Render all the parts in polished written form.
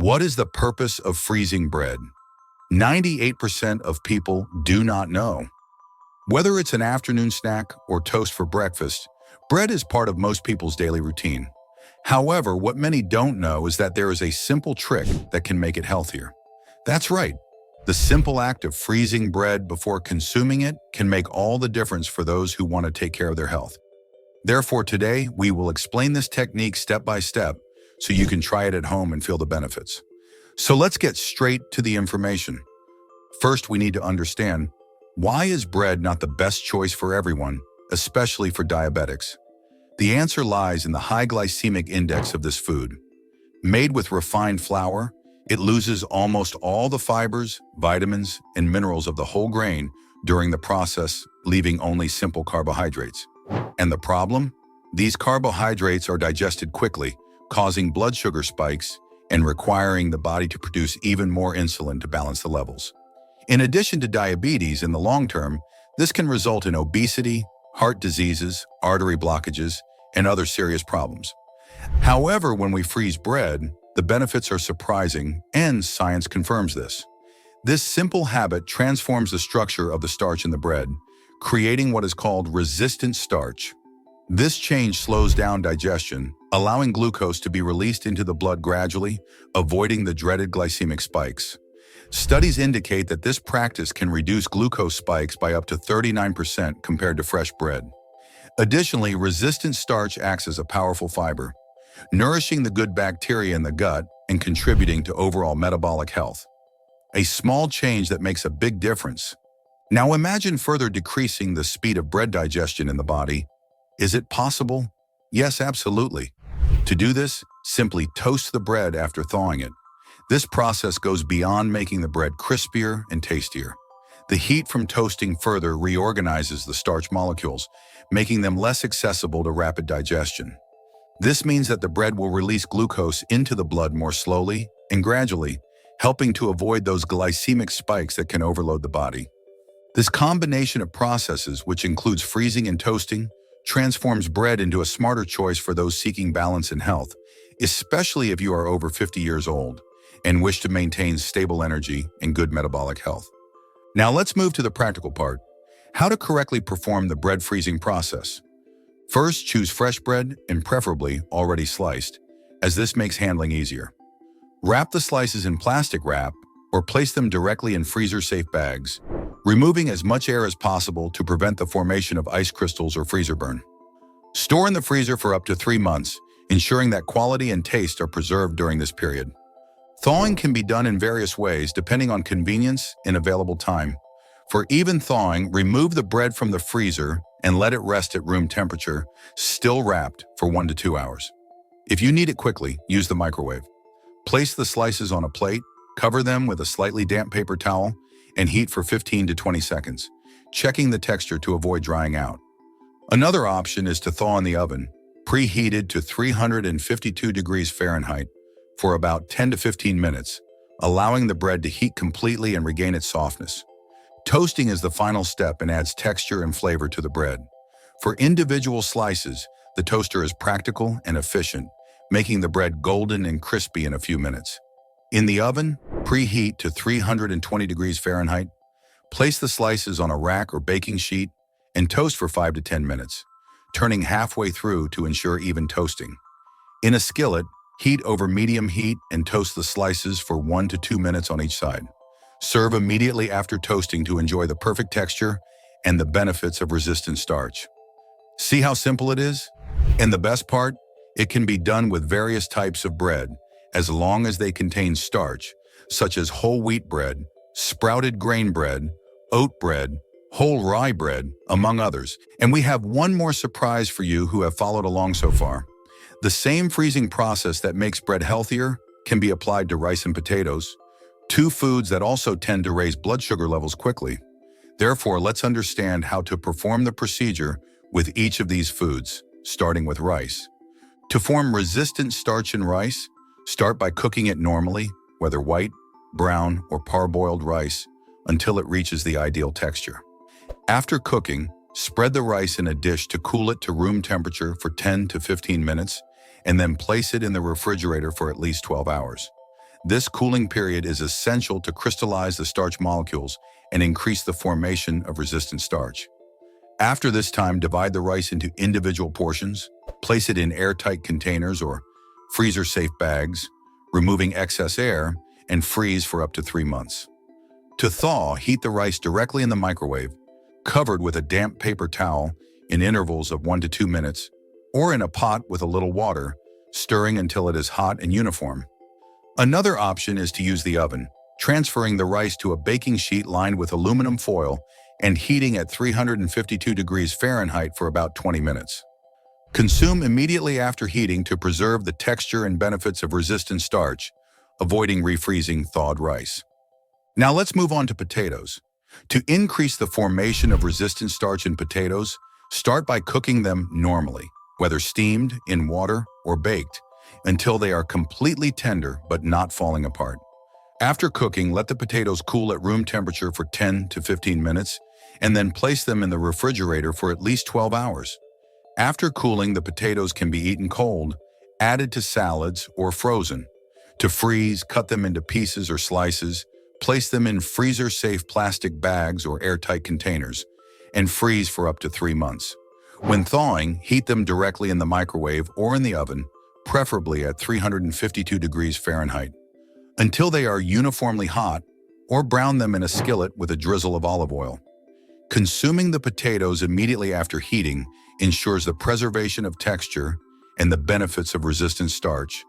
What is the purpose of freezing bread? 98% of people do not know. Whether it's an afternoon snack or toast for breakfast, bread is part of most people's daily routine. However, what many don't know is that there is a simple trick that can make it healthier. That's right. The simple act of freezing bread before consuming it can make all the difference for those who want to take care of their health. Therefore, today, we will explain this technique step by step so you can try it at home and feel the benefits. So let's get straight to the information. First, we need to understand, why is bread not the best choice for everyone, especially for diabetics? The answer lies in the high glycemic index of this food. Made with refined flour, it loses almost all the fibers, vitamins, and minerals of the whole grain during the process, leaving only simple carbohydrates. And the problem? These carbohydrates are digested quickly, causing blood sugar spikes and requiring the body to produce even more insulin to balance the levels. In addition to diabetes in the long term, this can result in obesity, heart diseases, artery blockages, and other serious problems. However, when we freeze bread, the benefits are surprising, and science confirms this. This simple habit transforms the structure of the starch in the bread, creating what is called resistant starch. This change slows down digestion, allowing glucose to be released into the blood gradually, avoiding the dreaded glycemic spikes. Studies indicate that this practice can reduce glucose spikes by up to 39% compared to fresh bread. Additionally, resistant starch acts as a powerful fiber, nourishing the good bacteria in the gut and contributing to overall metabolic health. A small change that makes a big difference. Now imagine further decreasing the speed of bread digestion in the body. Is it possible? Yes, absolutely. To do this, simply toast the bread after thawing it. This process goes beyond making the bread crispier and tastier. The heat from toasting further reorganizes the starch molecules, making them less accessible to rapid digestion. This means that the bread will release glucose into the blood more slowly and gradually, helping to avoid those glycemic spikes that can overload the body. This combination of processes, which includes freezing and toasting, transforms bread into a smarter choice for those seeking balance and health, especially if you are over 50 years old and wish to maintain stable energy and good metabolic health. Now let's move to the practical part, how to correctly perform the bread freezing process. First, choose fresh bread and preferably already sliced, as this makes handling easier. Wrap the slices in plastic wrap or place them directly in freezer-safe bags, removing as much air as possible to prevent the formation of ice crystals or freezer burn. Store in the freezer for up to 3 months, ensuring that quality and taste are preserved during this period. Thawing can be done in various ways depending on convenience and available time. For even thawing, remove the bread from the freezer and let it rest at room temperature, still wrapped, for 1 to 2 hours. If you need it quickly, use the microwave. Place the slices on a plate, cover them with a slightly damp paper towel, and heat for 15 to 20 seconds, checking the texture to avoid drying out. Another option is to thaw in the oven, preheated to 352 degrees Fahrenheit, for about 10 to 15 minutes, allowing the bread to heat completely and regain its softness. Toasting is the final step and adds texture and flavor to the bread. For individual slices, the toaster is practical and efficient, making the bread golden and crispy in a few minutes. In the oven, preheat to 320 degrees Fahrenheit. Place the slices on a rack or baking sheet and toast for 5 to 10 minutes, turning halfway through to ensure even toasting. In a skillet, heat over medium heat and toast the slices for 1 to 2 minutes on each side. Serve immediately after toasting to enjoy the perfect texture and the benefits of resistant starch. See how simple it is? And the best part? It can be done with various types of bread, as long as they contain starch, such as whole wheat bread, sprouted grain bread, oat bread, whole rye bread, among others. And we have one more surprise for you who have followed along so far. The same freezing process that makes bread healthier can be applied to rice and potatoes, two foods that also tend to raise blood sugar levels quickly. Therefore, let's understand how to perform the procedure with each of these foods, starting with rice. To form resistant starch in rice, start by cooking it normally, whether white, brown, or parboiled rice, until it reaches the ideal texture. After cooking, spread the rice in a dish to cool it to room temperature for 10 to 15 minutes, and then place it in the refrigerator for at least 12 hours. This cooling period is essential to crystallize the starch molecules and increase the formation of resistant starch. After this time, divide the rice into individual portions, place it in airtight containers or freezer-safe bags, removing excess air, and freeze for up to 3 months. To thaw, heat the rice directly in the microwave, covered with a damp paper towel in intervals of 1 to 2 minutes, or in a pot with a little water, stirring until it is hot and uniform. Another option is to use the oven, transferring the rice to a baking sheet lined with aluminum foil and heating at 352 degrees Fahrenheit for about 20 minutes. Consume immediately after heating to preserve the texture and benefits of resistant starch, avoiding refreezing thawed rice. Now let's move on to potatoes. To increase the formation of resistant starch in potatoes, start by cooking them normally, whether steamed, in water, or baked, until they are completely tender but not falling apart. After cooking, let the potatoes cool at room temperature for 10 to 15 minutes, and then place them in the refrigerator for at least 12 hours. After cooling, the potatoes can be eaten cold, added to salads, or frozen. To freeze, cut them into pieces or slices, place them in freezer-safe plastic bags or airtight containers, and freeze for up to 3 months. When thawing, heat them directly in the microwave or in the oven, preferably at 352 degrees Fahrenheit, until they are uniformly hot, or brown them in a skillet with a drizzle of olive oil. Consuming the potatoes immediately after heating ensures the preservation of texture and the benefits of resistant starch,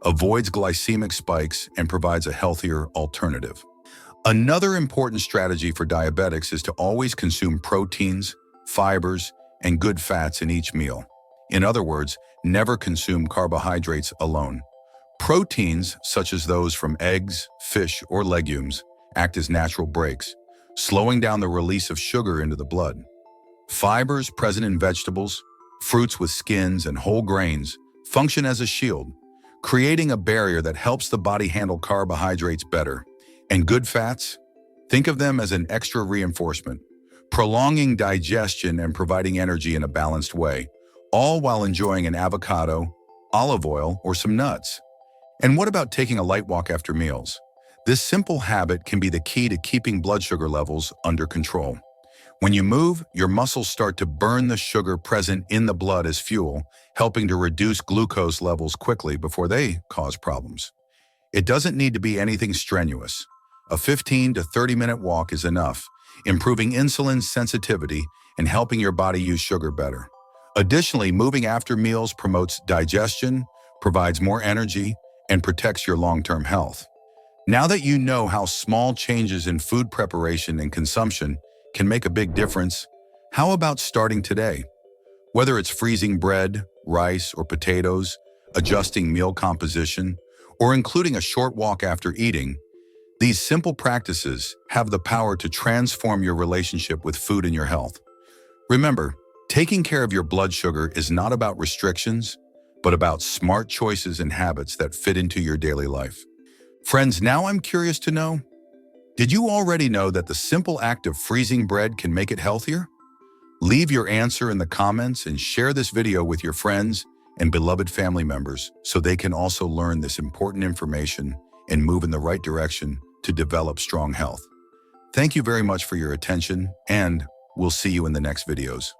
avoids glycemic spikes, and provides a healthier alternative. Another important strategy for diabetics is to always consume proteins, fibers, and good fats in each meal. In other words, never consume carbohydrates alone. Proteins, such as those from eggs, fish, or legumes, act as natural brakes, slowing down the release of sugar into the blood. Fibers present in vegetables, fruits with skins, and whole grains function as a shield, creating a barrier that helps the body handle carbohydrates better. And good fats? Think of them as an extra reinforcement, prolonging digestion and providing energy in a balanced way, all while enjoying an avocado, olive oil, or some nuts. And what about taking a light walk after meals? This simple habit can be the key to keeping blood sugar levels under control. When you move, your muscles start to burn the sugar present in the blood as fuel, helping to reduce glucose levels quickly before they cause problems. It doesn't need to be anything strenuous. A 15 to 30-minute walk is enough, improving insulin sensitivity and helping your body use sugar better. Additionally, moving after meals promotes digestion, provides more energy, and protects your long-term health. Now that you know how small changes in food preparation and consumption can make a big difference, how about starting today? Whether it's freezing bread, rice, or potatoes, adjusting meal composition, or including a short walk after eating, these simple practices have the power to transform your relationship with food and your health. Remember, taking care of your blood sugar is not about restrictions, but about smart choices and habits that fit into your daily life. Friends, now I'm curious to know, did you already know that the simple act of freezing bread can make it healthier? Leave your answer in the comments and share this video with your friends and beloved family members so they can also learn this important information and move in the right direction to develop strong health. Thank you very much for your attention, and we'll see you in the next videos.